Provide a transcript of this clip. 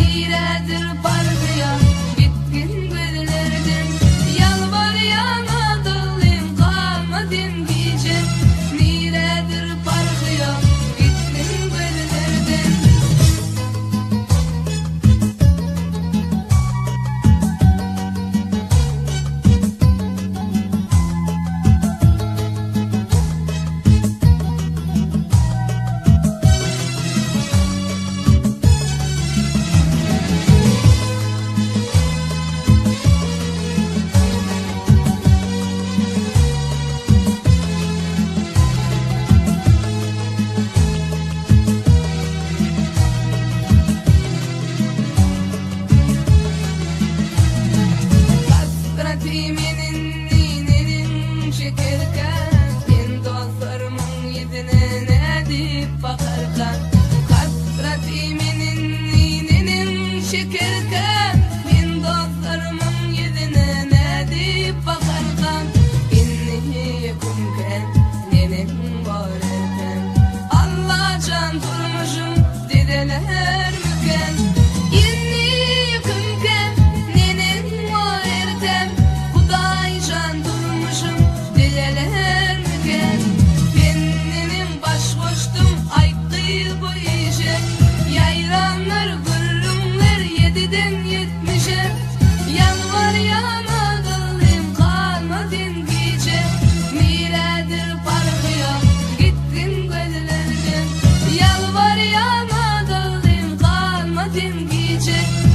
Niredir parlıyor gittin gözlerden, yalvar yana dılım kalmadın gece. Niredir parlıyor gittin gözlerden. Hasretimin nininin çekerken, en dostlarımın yüzüne ne deyip bakarken. Hasretimin nininin çekerken, en dostlarımın yüzüne ne deyip bakarken. Inni yakınken, nenem var erken, Allah can durmuşum dedeler müken. İnni yakınken, nenem var erken, Huday can durmuşum dedeler müken. Ben nenem başkoştum ayıktı bu işe, yayranlar gırrımlar 7'den 70'e. Yalvar yana dılım kalmadın gece. Niredir parlıyor gittin gözlerden, yalvar yana dılım kalmadın gece.